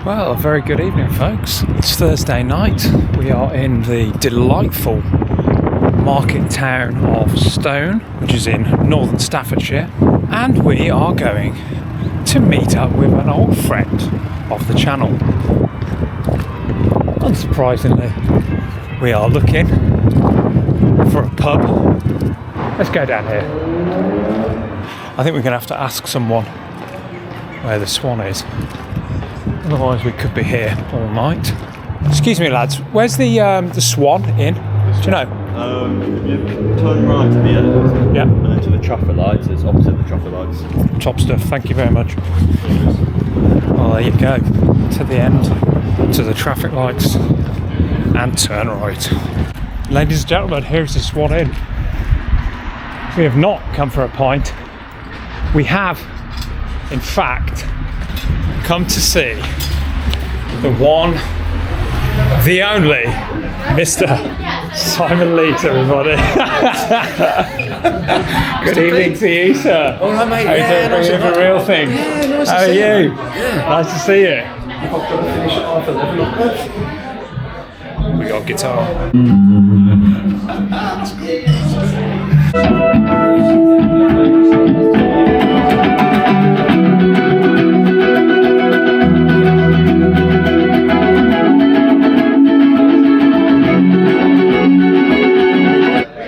Well, a very good evening, folks. It's Thursday night. We are in the delightful market town of Stone, which is in northern Staffordshire, and we are going to meet up with an old friend of the channel. Unsurprisingly, we are looking for a pub. Let's go down here. I think we're going to have to ask someone where the Swan is. Otherwise, we could be here all night. Excuse me, lads. Where's the Swan in? Do you know? You turn right at the end. Yeah. And then to the traffic lights. It's opposite the traffic lights. Top stuff. Thank you very much. Well, there you go. To the end, to the traffic lights, and turn right. Ladies and gentlemen, here's the Swan Inn. We have not come for a pint. We have, in fact, come to see the one, the only, Mr. Simon Leeds, everybody. Good evening to you, sir. All right, mate. How you doing? Bringing in the real thing. Yeah, nice How to are see you? you. Yeah. Nice to see you. We got a guitar.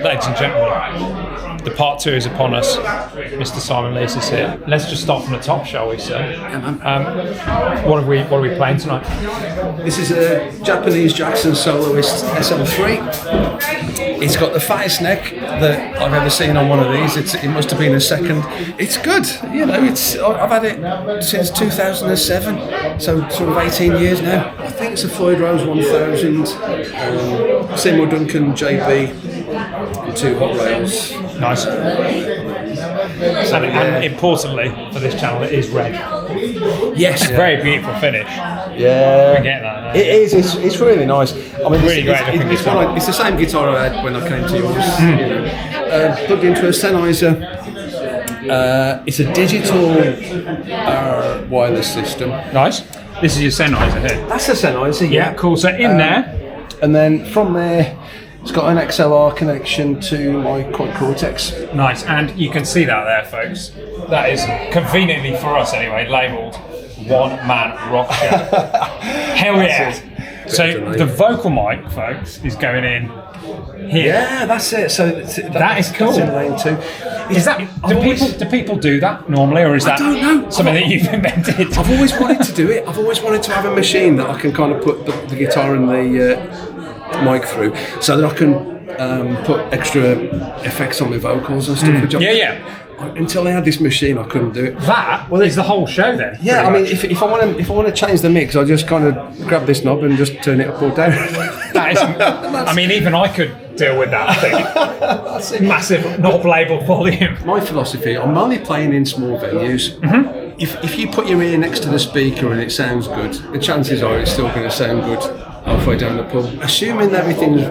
Ladies and gentlemen, the part two is upon us. Mr. Simon Leeds is here. Let's just start from the top, shall we, sir? What are we playing tonight? This is a Japanese Jackson soloist SL3. It's got the fattest neck that I've ever seen on one of these. It must have been a second. It's good, you know. I've had it since 2007, so sort of 18 years now. I think it's a Floyd Rose 1000, Seymour Duncan JB, and 2 hot rails. Nice. And importantly for this channel, it is red. Yes, It's a very beautiful finish. yeah. Forget that. It is. It's really nice. I mean, Really great looking guitar. it's the same guitar I had when I came to yours. You know. Plugged into a Sennheiser. It's a digital wireless system. Nice. This is your Sennheiser here. That's a Sennheiser. Yeah, cool. So in there, And then from there, it's got an XLR connection to my Quad Cortex. nice. And you can see that there, folks. That is conveniently for us anyway, labelled One Man Rock Show. Hell yeah. So the vocal mic, folks, is going in here. Yeah, that's it. So That is cool. That's in lane 2. Is that do people do that normally, or is that don't know. something that you've invented? I've always wanted to do it. I've always wanted to have a machine that I can kind of put the guitar and the mic through, so that I can put extra effects on my vocals and stuff. Which Yeah. Until I had this machine, I couldn't do it. That is the whole show then. Yeah, I pretty mean, much. if I want to change the mix, I just kind of grab this knob and just turn it up or down. That is, I mean, even I could deal with that. I think massive knob label volume. My philosophy: I'm only playing in small venues. If you put your ear next to the speaker and it sounds good, the chances are it's still going to sound good halfway down the pub. Assuming everything's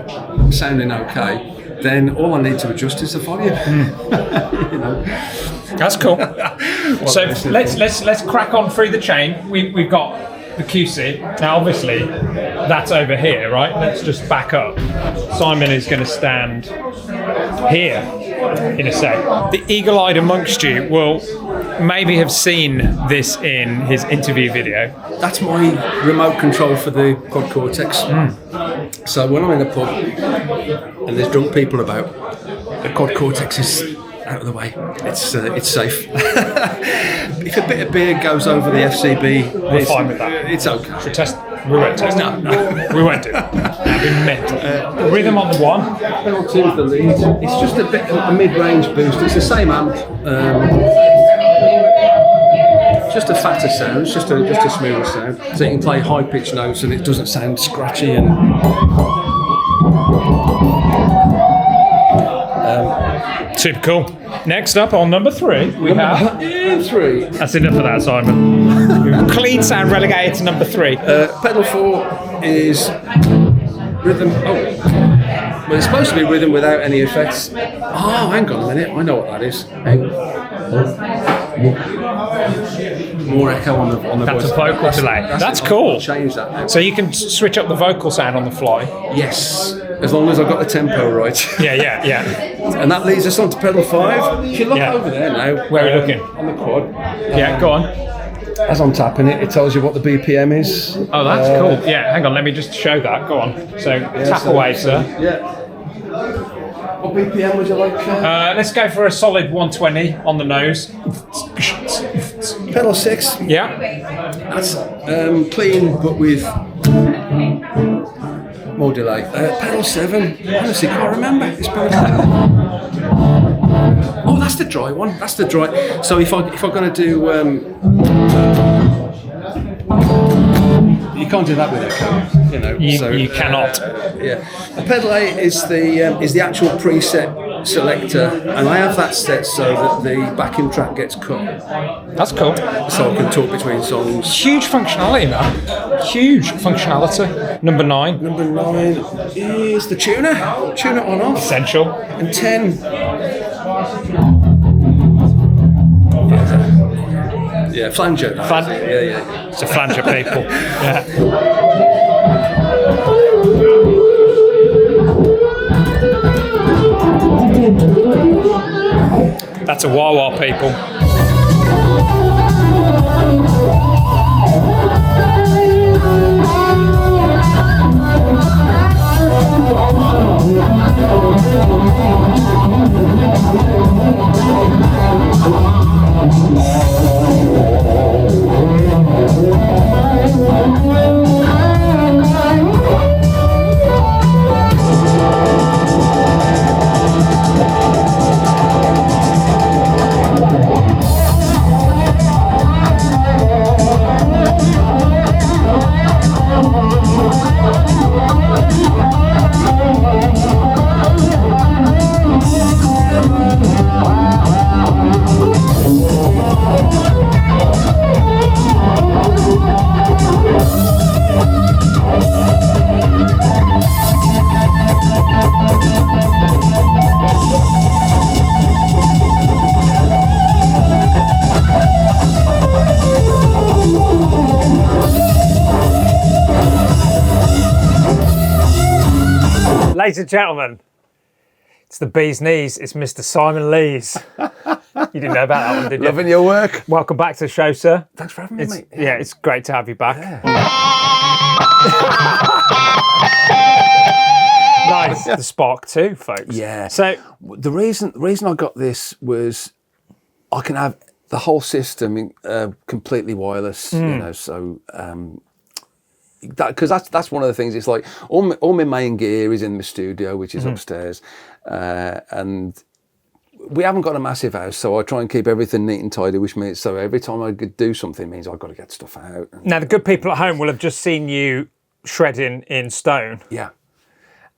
sounding okay, then all I need to adjust is the volume. You know. That's cool. So let's crack on through the chain. We've got the QC. Now obviously that's over here, right? Let's just back up. Simon is going to stand here in a sec. The eagle-eyed amongst you will maybe have seen this in his interview video. That's my remote control for the Quad Cortex. So when I'm in a pub and there's drunk people about, the Quad Cortex is out of the way. It's safe. If a bit of beer goes over the FCB, We're fine with that. It's okay. Should test. We won't test. No. We won't do it. That'd be mental. Rhythm on the one. Pedal 2 is the lead. It's just a mid-range boost. It's the same amp. Just a fatter sound, just a smoother sound, so you can play high-pitched notes and it doesn't sound scratchy and. Super cool. Next up on number 3, we have. 3. That's enough of that, Simon. Clean sound relegated to number 3. Pedal 4 is rhythm. Oh, well, it's supposed to be rhythm without any effects. Oh, hang on a minute. I know what that is. Hang on. more echo on the That's voice. a vocal delay. That's cool. I'll change that now. So you can switch up the vocal sound on the fly. Yes, as long as I've got the tempo right. Yeah. And that leads us on to pedal 5. If you look over there now. Where are we looking? On the quad. Yeah, go on. As I'm tapping it, it tells you what the BPM is. Oh, that's cool. Yeah, hang on, let me just show that. Go on. So tap away, sir. Yeah. What BPM would you like? Let's go for a solid 120 on the nose. Pedal 6. Yeah. That's clean, but with more delay. Pedal 7. Honestly, can't remember. It's pedal 7. Oh, that's the dry one. That's the dry. So if I'm going to do, you can't do that with echo. You know, you cannot. Yeah. Pedal 8 is the actual preset selector, and I have that set so that the backing track gets cut, That's cool. so I can talk between songs. Huge functionality, man. Huge functionality. Number 9. Number 9 is the tuner. Tuner on off. Essential. And 10. Yeah, flanger. Yeah. It's a flanger, people. Yeah. That's a wah-wah, people. Ladies and gentlemen, it's the bee's knees. It's Mr. Simon Lees. You didn't know about that one, did you? Loving your work. Welcome back to the show, sir. Thanks for having me, mate. Yeah, it's great to have you back. Yeah. Nice. The Spark 2, folks. Yeah. So the reason I got this was I can have the whole system completely wireless. You know, so. Because that's one of the things. It's like all my main gear is in the studio, which is upstairs, and we haven't got a massive house, so I try and keep everything neat and tidy. Which means so every time I do something, means I've got to get stuff out. now the good people at home will have just seen you shredding in stone, Yeah,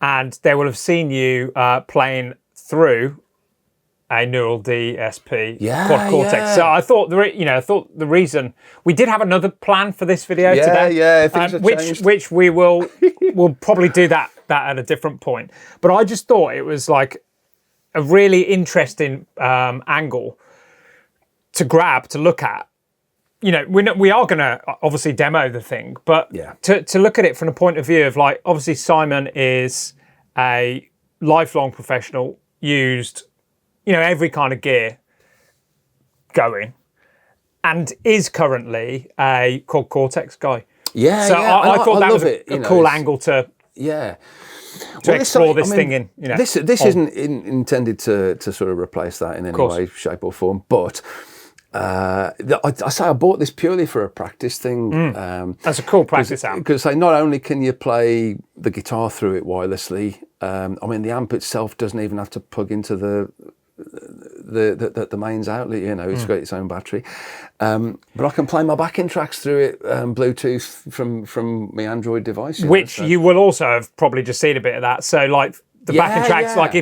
and they will have seen you playing through a Neural DSP Quad Cortex. yeah. So I thought the reason we did have another plan for this video today. Yeah, things have changed. which we will we'll probably do that at a different point. But I just thought it was like a really interesting angle to grab, to look at. You know, we are going to obviously demo the thing, but to look at it from the point of view of like, obviously Simon is a lifelong professional, used every kind of gear going, and is currently a Quad Cortex guy. Yeah. So I thought that was a cool angle to explore this thing in. This isn't intended to sort of replace that in any way, shape, or form. But I say I bought this purely for a practice thing. That's a cool practice amp. Because not only can you play the guitar through it wirelessly, the amp itself doesn't even have to plug into the mains outlet. It's got its own battery, but I can play my backing tracks through it Bluetooth from my Android device, which you will also have probably just seen a bit of that. So like the backing tracks, like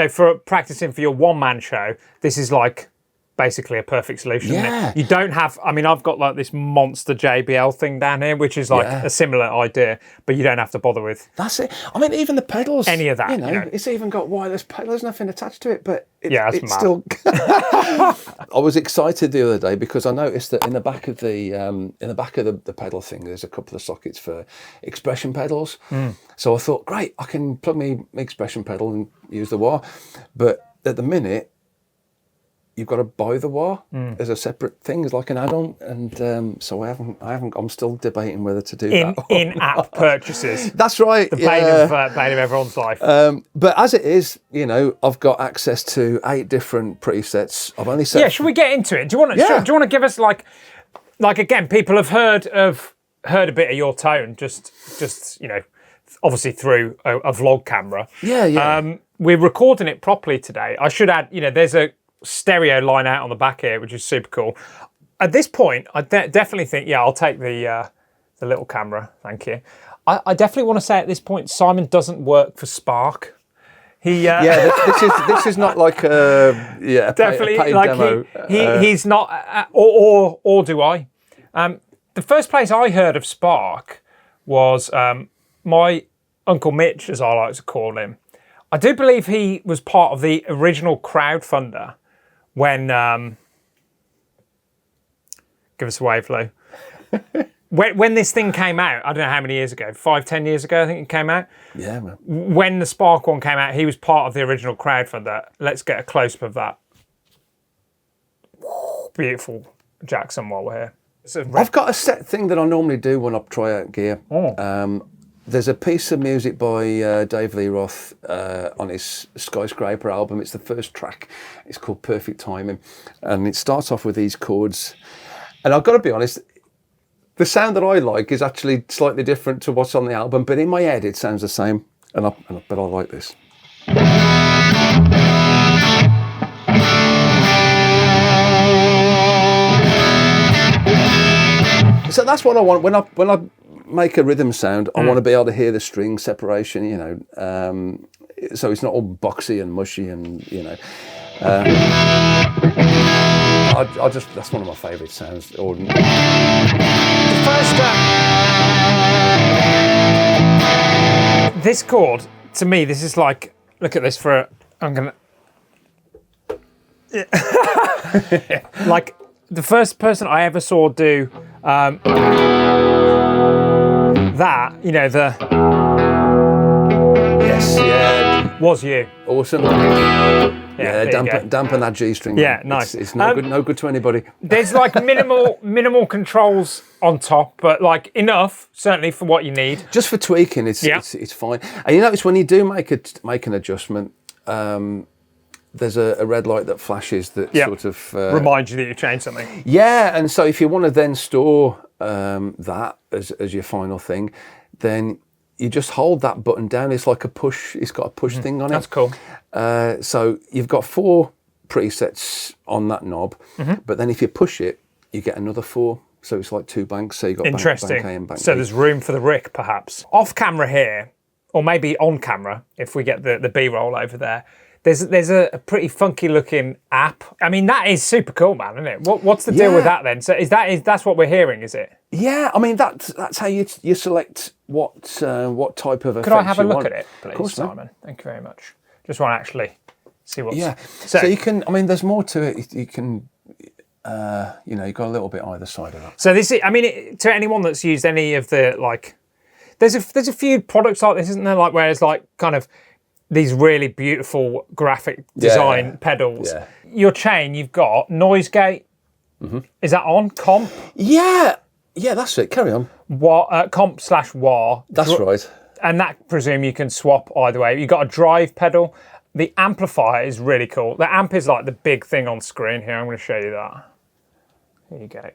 for practicing for your one-man show, this is like basically a perfect solution. Isn't Yeah. it? You don't have, I mean, I've got like this monster JBL thing down here, which is like Yeah. a similar idea, but you don't have to bother with That's it. I mean, even the pedals. any of that. You know, it's even got wireless pedals. There's nothing attached to it, but That's it's mad. still. I was excited the other day because I noticed that in the back of the pedal thing, there's a couple of sockets for expression pedals. So I thought, great, I can plug my expression pedal and use the wah. But at the minute, you've got to buy the wah as a separate thing, as like an add-on, and so I haven't. I'm still debating whether to do that. In-app purchases. That's right. The bane of everyone's life. But as it is, you know, I've got access to 8 different presets. I've only set. Yeah, should we get into it? Do you want to? Yeah. Do you want to give us like again? People have heard a bit of your tone, just you know, obviously through a vlog camera. Yeah. We're recording it properly today. I should add, you know, there's a stereo line out on the back here, which is super cool. At this point, I definitely think, I'll take the little camera. Thank you. I definitely want to say at this point, Simon doesn't work for Spark. He this is not like a definitely paid like demo. he's not, or do I? The first place I heard of Spark was my Uncle Mitch, as I like to call him. I do believe he was part of the original crowdfunder when give us a wave, Lou. when this thing came out, I don't know how many years ago, 5-10 years ago, I think it came out. Yeah, man. When the Spark one came out, he was part of the original crowdfunder. Let's get a close-up of that. Beautiful Jackson while we're here. I've got a set thing that I normally do when I try out gear. There's a piece of music by Dave Lee Roth on his Skyscraper album. It's the first track. It's called Perfect Timing. And it starts off with these chords. And I've got to be honest, the sound that I like is actually slightly different to what's on the album, but in my head it sounds the same. But I like this. So that's what I want when I make a rhythm sound. I want to be able to hear the string separation, you know, so it's not all boxy and mushy, and you know. I just, that's one of my favourite sounds. The first this chord, to me, this is like, look at this for I'm gonna like the first person I ever saw do that, you know, the yes, yeah, was you. Awesome. Yeah, dampen that G string. Yeah, nice. It's no good to anybody. There's like minimal controls on top, but like enough certainly for what you need. Just for tweaking, it's fine. And you notice when you do make an adjustment, there's a red light that flashes that sort of reminds you that you changed something. Yeah, and so if you want to then store that as your final thing, then you just hold that button down. It's like a push. It's got a push thing on it. That's cool. So you've got 4 presets on that knob, but then if you push it, you get another 4. So it's like 2 banks. So you've got interesting. Bank A and Bank B. So there's room for the Rick, perhaps. Off camera here, or maybe on camera, if we get the B-roll over there, there's a pretty funky looking app. I mean, that is super cool, man, isn't it? What's the deal with that then? So that's what we're hearing, is it? Yeah, I mean that's how you select what type of effects. Could I have a look want. at it, please, Of course, Simon? Thank you very much. Just want to actually see what's... Yeah, so you can, I mean, there's more to it. You can, you know, you've got a little bit either side of that. So this is, I mean, to anyone that's used any of the, like, there's a few products like this, isn't there? Like, where it's like kind of these really beautiful graphic design pedals. Yeah. Your chain, you've got noise gate. Is that on? Comp? Yeah, that's it. Carry on. Comp/wah. That's right. And that, presume, you can swap either way. You've got a drive pedal. The amplifier is really cool. The amp is like the big thing on screen here. I'm going to show you that. Here you go.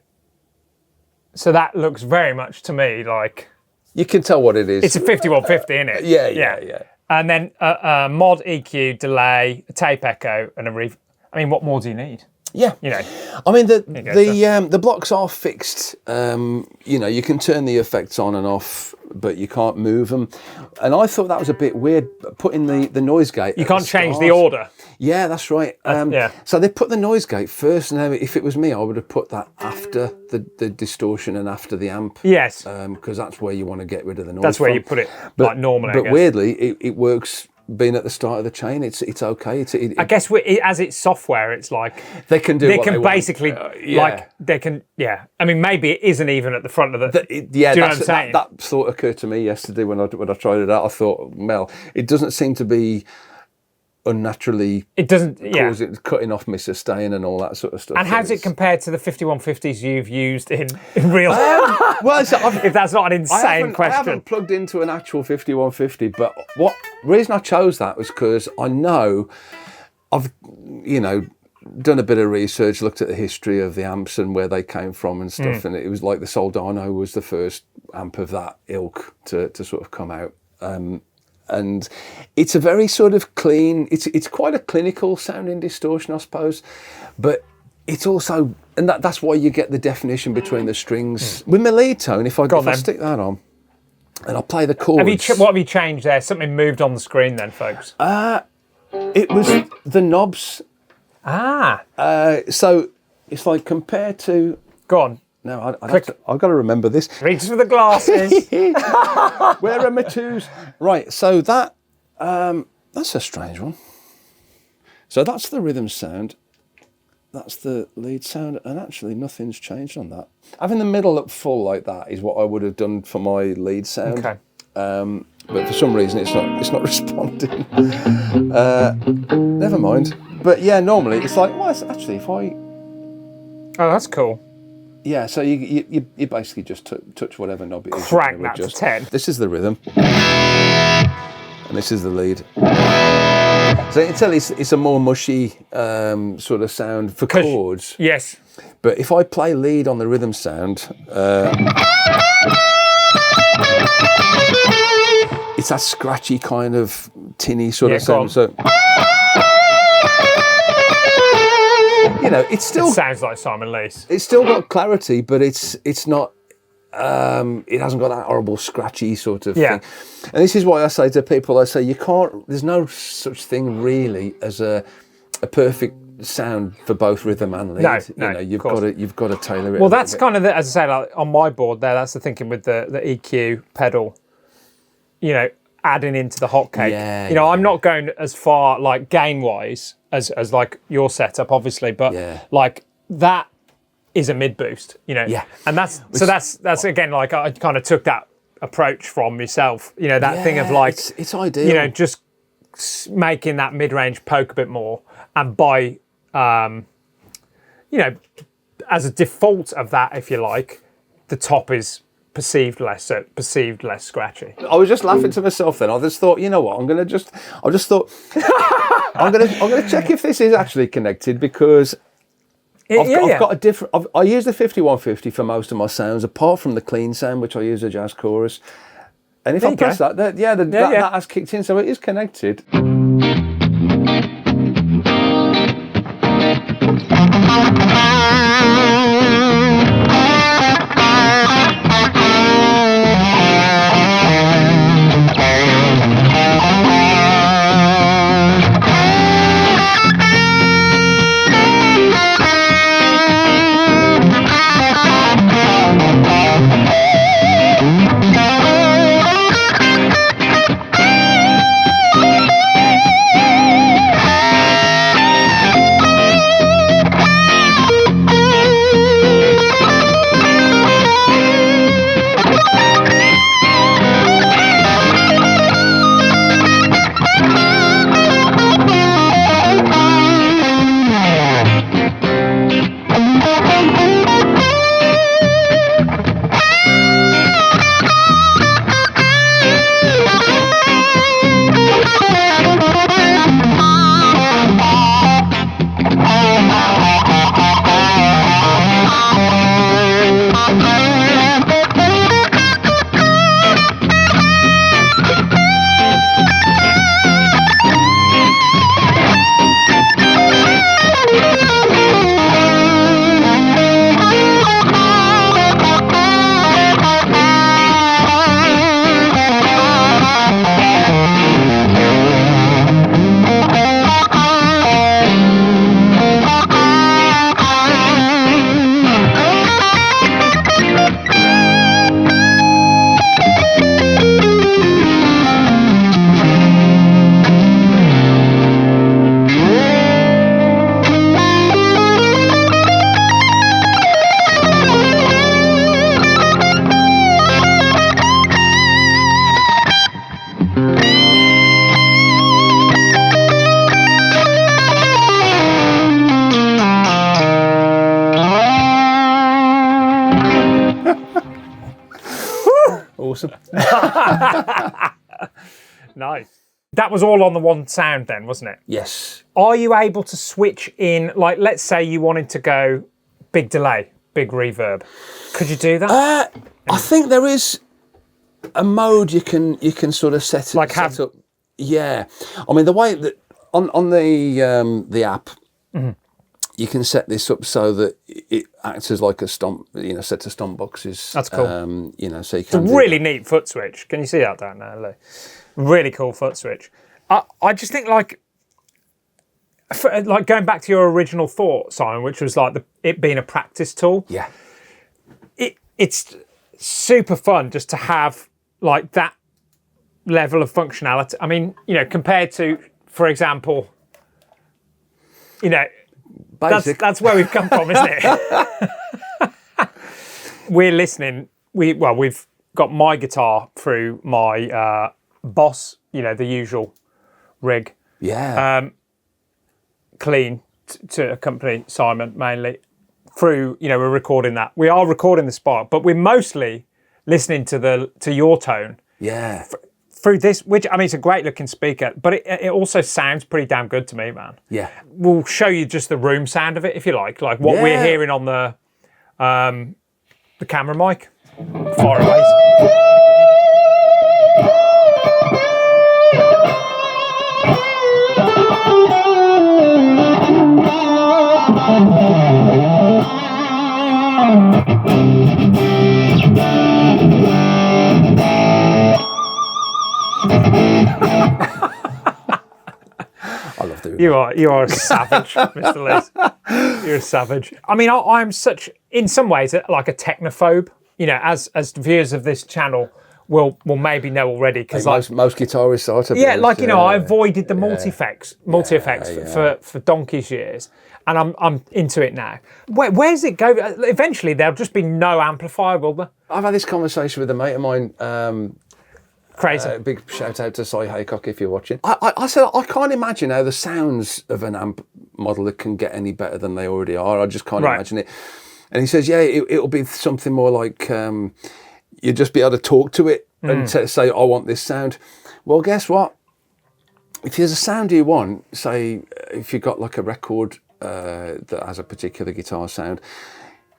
So that looks very much to me like... You can tell what it is. It's a 5150, isn't it? Yeah. And then a mod EQ, delay, a tape echo, and a reverb. I mean, what more do you need? Yeah, you know. I mean, the blocks are fixed. You know, you can turn the effects on and off but you can't move them. And I thought that was a bit weird, putting the noise gate. You can't change the order. Yeah, that's right. Yeah. So they put the noise gate first, and if it was me, I would have put that after the distortion and after the amp. Yes. Because that's where you want to get rid of the noise. That's where from. you put it, like normally. But weirdly, it works. Being at the start of the chain, it's okay. I guess as it's software, it's like they can do. They what can they want. basically like they can. Yeah. I mean, maybe it isn't even at the front of the. Yeah, do you know what I'm saying? That thought occurred to me yesterday when I tried it out. I thought, Mel, it doesn't seem to be unnaturally. It doesn't. It cutting off my sustain and all that sort of stuff. And how's it compared to the 5150s you've used in real? Well, if that's not an insane question. I haven't plugged into an actual 5150, but reason I chose that was because I know I've done a bit of research, looked at the history of the amps and where they came from and stuff, and it was like the Soldano was the first amp of that ilk to sort of come out. And it's a very sort of clean, it's quite a clinical sounding distortion, I suppose, but it's also, and that's why you get the definition between the strings. With my lead tone, if I stick that on and I play the chords. What have you changed there? Something moved on the screen then, folks? It was the knobs. So it's like compared to... Go on. No, I've got to remember this. Reach for the glasses. Where are my twos? Right, so that's a strange one. So that's the rhythm sound. That's the lead sound, and actually nothing's changed on that. Having the middle look full like that is what I would have done for my lead sound. Okay. But for some reason it's not responding. Never mind. But yeah, normally it's like, well, actually if I... Oh, that's cool. Yeah, so you basically just touch whatever knob it is. Crank that to 10. This is the rhythm, and this is the lead. So you can tell it's a more mushy sort of sound for chords. Yes. But if I play lead on the rhythm sound, it's that scratchy kind of tinny sort of sound. So it's still... It sounds like Simon Lees. It's still got clarity, but it's not... it hasn't got that horrible scratchy sort of thing. And this is why I say to people, you can't... There's no such thing really as a perfect sound for both rhythm and lead. No, you've got to tailor it. Well, that's kind of as I say, like on my board there. That's the thinking with the EQ pedal. Adding into the hotcake. I'm not going as far like gain wise as like your setup, obviously, but like that is a mid boost. And that's again like I kind of took that approach from yourself. That thing of like it's ideal. Just making that mid range poke a bit more, and by as a default of that, if you like, the top is perceived less scratchy. I was just laughing to myself then. I just thought, you know what? I'm gonna check if this is actually connected, because I've got a different. I use the 5150 for most of my sounds, apart from the clean sound, which I use a jazz chorus. And if I press that has kicked in, so it is connected. Awesome. Nice. That was all on the one sound then, wasn't it? Yes. Are you able to switch in, like, let's say you wanted to go big delay, big reverb. Could you do that? I think there is a mode you can sort of set up. Yeah. I mean, the way that on the app, you can set this up so that it acts as like a stomp, set to stomp boxes. That's cool. So you can. It's a really neat foot switch. Can you see that down there? Look. Really cool foot switch. I just think like going back to your original thought, Simon, which was like it being a practice tool. Yeah. It's super fun just to have like that level of functionality. I mean, compared to, for example, that's where we've come from, isn't it? We're listening. We've got my guitar through my Boss, the usual rig. Yeah. Clean to accompany Simon mainly. Through, we're recording that. We are recording the Spark, but we're mostly listening to your tone. Yeah. Through this, which I mean, it's a great looking speaker, but it also sounds pretty damn good to me, man. Yeah. We'll show you just the room sound of it if you like what we're hearing on the camera mic. Far away. I love doing You are a savage, Mr. Liz. You're a savage. I mean, I'm such, in some ways, like a technophobe. As viewers of this channel will maybe know already, because most guitarists are. I avoided the multi-effects for donkey's years, and I'm into it now. Where's it go? Eventually, there'll just be no amplifier, will there? I've had this conversation with a mate of mine. Crazy. Big shout out to Si Haycock if you're watching. I said I can't imagine how the sounds of an amp modeler can get any better than they already are. I just can't imagine it. And he says, yeah, it'll be something more like you'll just be able to talk to it and say, I want this sound. Well, guess what? If there's a sound you want, say if you've got like a record that has a particular guitar sound,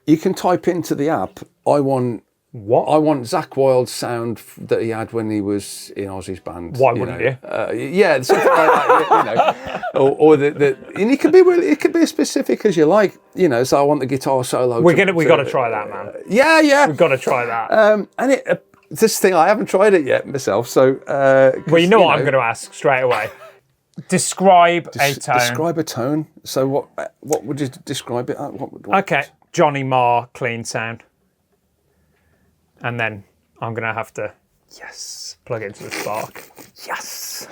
you can type into the app, I want Zakk Wylde's sound that he had when he was in Ozzy's band. Why wouldn't you? Yeah, something like that. Or and it could be as specific as you like. So I want the guitar solo. We got to try that, man. Yeah. We've got to try that. And this thing I haven't tried it yet myself. So well, you know what I'm going to ask straight away. Describe a tone. Describe a tone. So what would you describe it at? Okay, Johnny Marr clean sound. And then I'm going to have to, plug it into the Spark. Yes!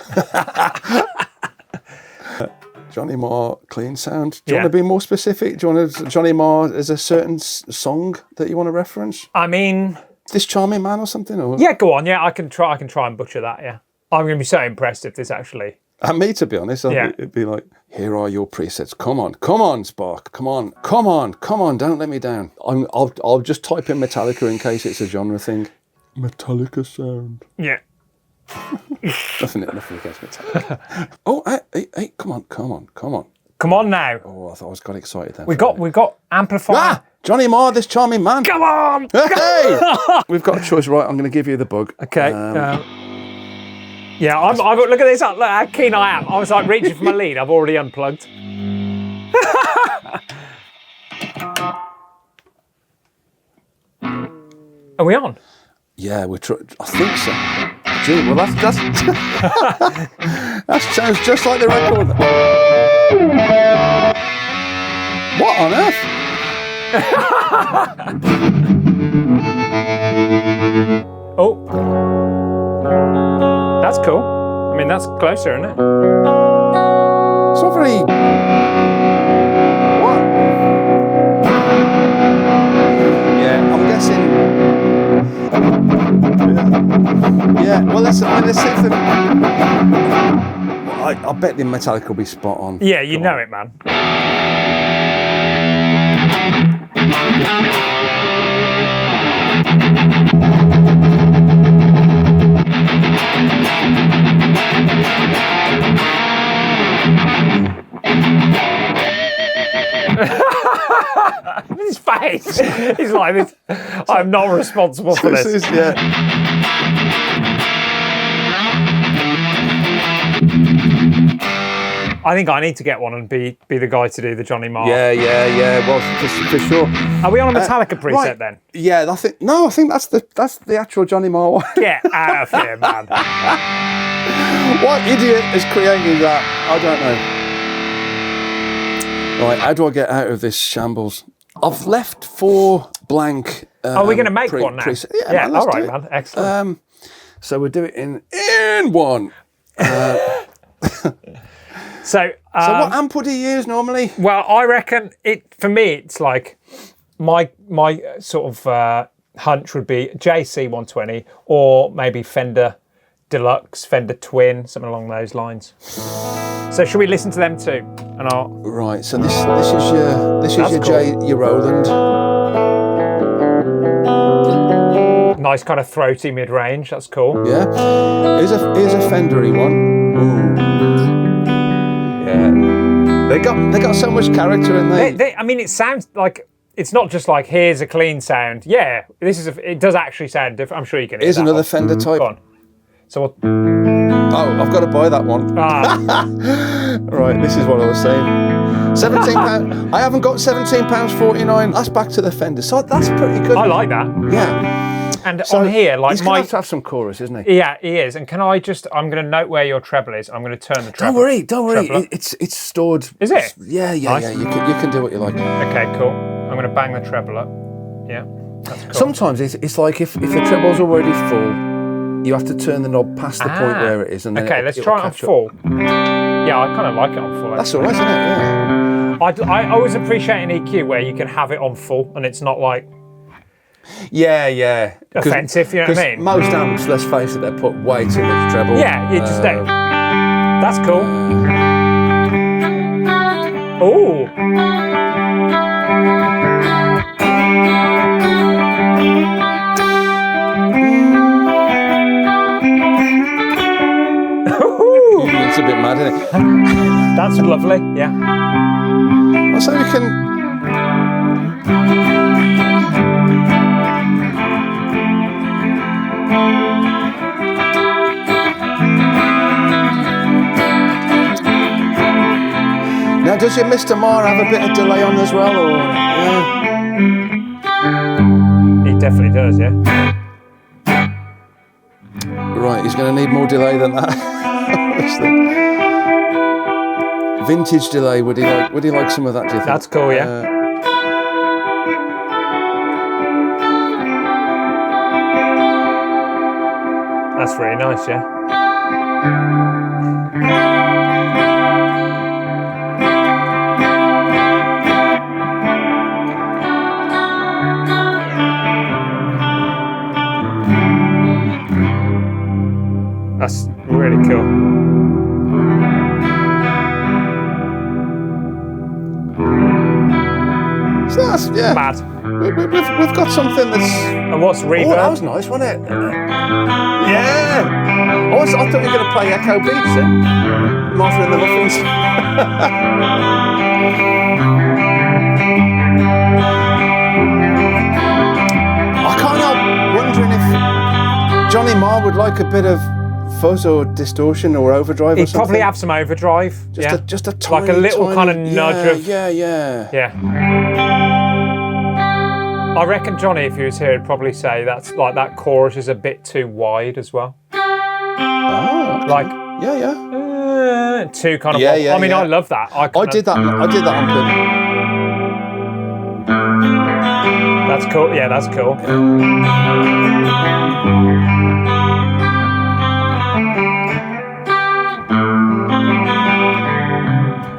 Johnny Marr, clean sound. Do you want to be more specific? Do you want Johnny Marr as a certain song that you want to reference? I mean... This Charming Man or something? Or? Yeah, go on. Yeah, I can try and butcher that, yeah. I'm going to be so impressed if this actually... And me, to be honest, it'd be like, here are your presets. Come on, Spark. Come on, don't let me down. I'll just type in Metallica in case it's a genre thing. Metallica sound. Yeah. nothing against Metallica. Oh, hey, come on. Come on now. Oh, I thought I was got excited then. We got amplifier. Johnny Marr, this Charming Man. Come on. Hey! We've got a choice, right? I'm going to give you the bug. Okay. Yeah, I've look at this. Look how keen I am. I was like reaching for my lead. I've already unplugged. Are we on? Yeah, I think so. Gee, well that's that sounds just like the record. What on earth? Oh. That's cool. I mean, that's closer, isn't it? It's not very... What? Yeah, I'm guessing... Yeah, well, let's see if the... I bet the Metallica will be spot on. Yeah, you know it, man. I'm not responsible for this. This is, yeah. I think I need to get one and be the guy to do the Johnny Marr. Yeah. Well, for sure. Are we on a Metallica preset right. then? Yeah, I think that's the actual Johnny Marr one. Get out of here, man. What idiot has created that? I don't know. Right, how do I get out of this shambles? I've left 4 blank. Are we going to make one now? Yeah, all right, man. Excellent. So we'll do it in one. So what amp would you use normally? Well, I reckon for me, it's like my sort of hunch would be JC 120 or maybe Fender Deluxe, Fender Twin, something along those lines. So should we listen to them too? And I'll. Right. So this is your cool. your Roland. Nice kind of throaty mid-range. That's cool. Yeah. Here's a Fendery one. Ooh. Yeah. They got so much character in there. I mean, it sounds like it's not just like here's a clean sound. Yeah, it does actually sound different. I'm sure you can. Here's another Fender type. Go on. So what? Oh, I've got to buy that one. Right, this is what I was saying. £17. I haven't got £17.49. That's back to the Fender. So that's pretty good. I like that. Yeah. And on here, like he's going to have some chorus, isn't he? Yeah, he is. And can I I'm going to note where your treble is. I'm going to turn the treble. Don't worry. It's stored. Is it? Yeah. Nice. You can do what you like. Okay, cool. I'm going to bang the treble up. Yeah, that's cool. Sometimes it's like if the treble's already full, you have to turn the knob past the point where it is. And then let's try it on full. Yeah, I kind of like it on full. That's all right, isn't it? Yeah. I always appreciate an EQ where you can have it on full and it's not like offensive, you know what I mean? Most amps, let's face it, they put way too much treble. Yeah, you just don't. That's cool. Ooh. It's a bit mad, isn't it? That's lovely, yeah. Well, so we can. Now, does your Mr. Marr have a bit of delay on as well, or? Yeah. He definitely does, yeah. Right, he's going to need more delay than that. Vintage delay. Would he like some of that? Do you think? That's cool, yeah. That's really nice, yeah. That's really cool. So that's, yeah. Mad. We've got something that's. And what's reverb? Oh, that was nice, wasn't it? Yeah. I thought you were going to play Echo Beats then. Martha and the Muffins. I can't help wondering if Johnny Marr would like a bit of fuzz or distortion or overdrive or He'd something. probably have some overdrive. Just a tiny, like a little kind of nudge of. Yeah. I reckon Johnny, if he was here, would probably say that's like that chorus is a bit too wide as well. Oh, okay. Like too kind of. I mean, I love that. I did that on purpose. That's cool. Yeah, that's cool.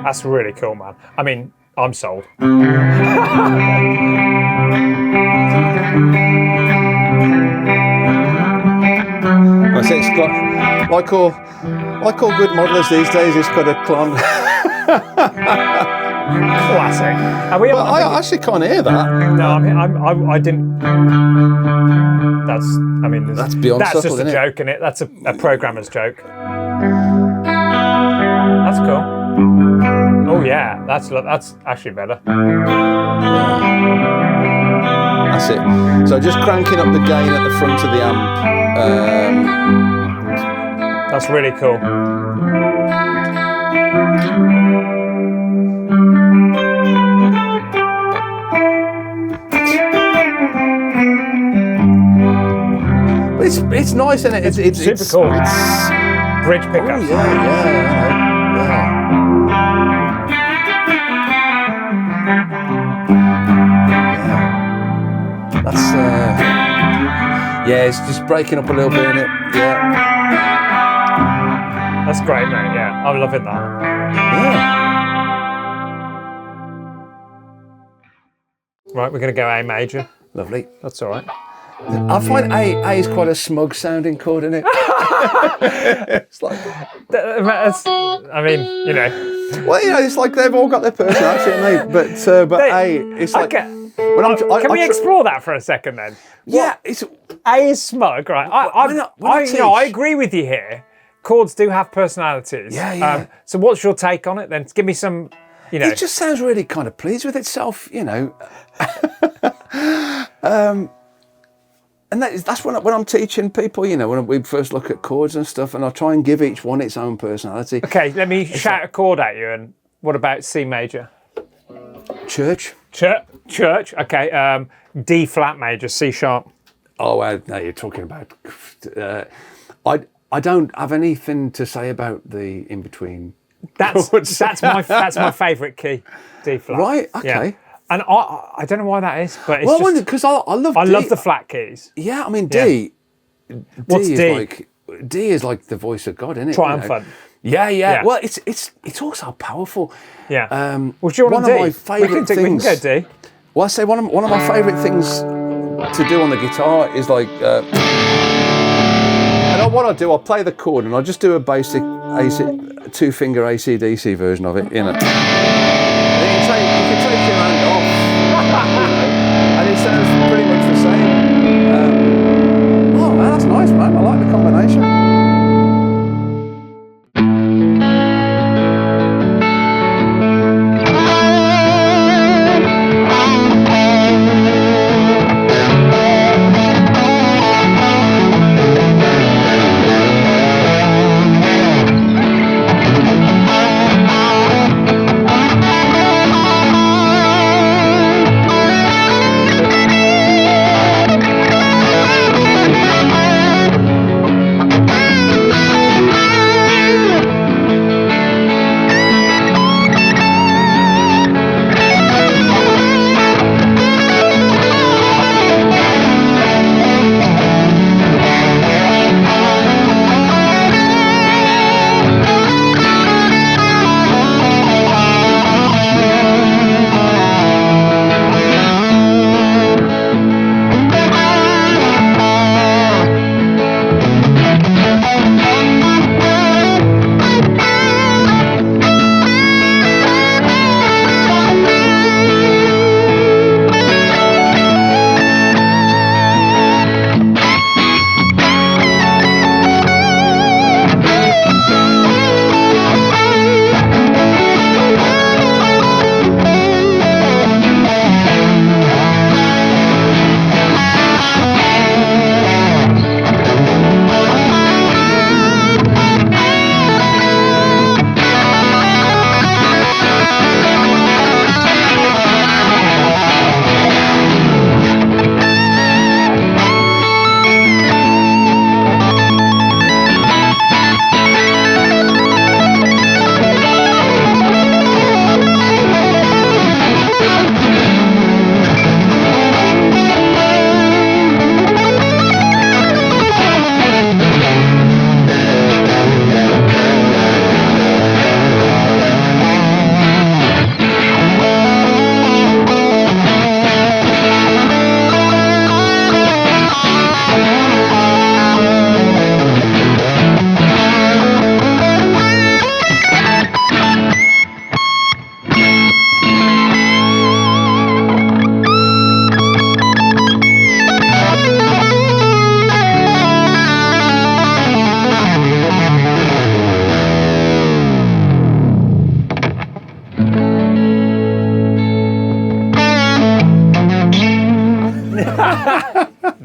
That's really cool, man. I mean, I'm sold. I say it's got, like all good modelers these days, it's got a clon. Classic. Are we? Well, I actually can't hear that. No, I didn't. That's. I mean, that's beyond that's subtle, just a isn't joke, isn't it? That's a programmer's joke. That's cool. Oh yeah, that's actually better. That's it. So just cranking up the gain at the front of the amp. That's really cool. But it's nice, isn't it? It's super cool. It's Bridge pickups. That's it's just breaking up a little bit in it. Yeah. That's great, mate. Yeah, I'm loving that. Yeah. Right, we're going to go A major. Lovely. That's all right. I find A is quite a smug sounding chord, isn't it? It's like, I mean, you know. well, you know, it's like they've all got their personality, haven't they? But A, it's like. Can we explore that for a second then? Yeah, it's A is smug, right? I agree with you here. Chords do have personalities. Yeah. So what's your take on it then? Give me some, you know. It just sounds really kind of pleased with itself, you know. And that's when I'm teaching people, you know, when we first look at chords and stuff, and I try and give each one its own personality. Okay, let me shout a chord at you. And what about C major? Church. Church. Okay. D flat major, C sharp. Oh, no, you're talking about. I don't have anything to say about the in between. That's my favourite key, D flat. Right. Okay. Yeah. And I don't know why that is, but it's well, because I love. I love the flat keys. Yeah, I mean D. What's D? D is like the voice of God, isn't it? Triumphant. You know? Yeah. Well, it's also powerful. Yeah. Well, do you want one D? of my favourite things. We can go D. Well, I say one of my favourite things to do on the guitar is like. And what I do, I'll play the chord and I'll just do a basic two-finger AC/DC version of it, you know. And you can take your hand off, and it sounds pretty much the same. Oh man, that's nice, man. I like the combination.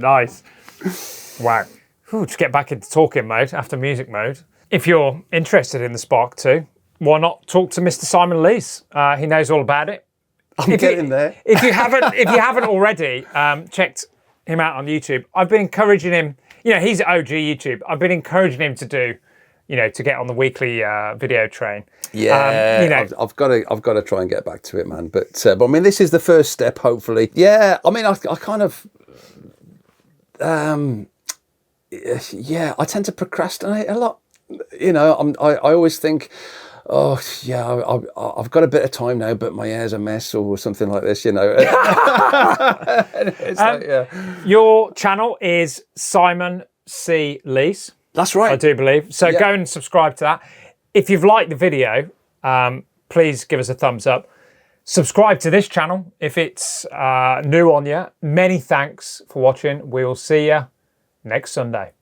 Nice. Wow. Ooh, just get back into talking mode after music mode. If you're interested in the Spark 2, why not talk to Mr. Simon Lees? He knows all about it. I'm getting there. If you haven't already checked him out on YouTube, I've been encouraging him. You know, he's OG YouTube. I've been encouraging him to do, you know, to get on the weekly video train. Yeah, you know, I've got to try and get back to it, man. But I mean, this is the first step, hopefully. Yeah, I mean, I kind of, yeah, I tend to procrastinate a lot. You know, I always think, oh yeah, I've got a bit of time now, but my hair's a mess or something like this. You know, it's like, yeah. Your channel is Simon C. Lees. That's right. I do believe. So go and subscribe to that. If you've liked the video, please give us a thumbs up. Subscribe to this channel if it's new on you. Many thanks for watching. We will see you next Sunday.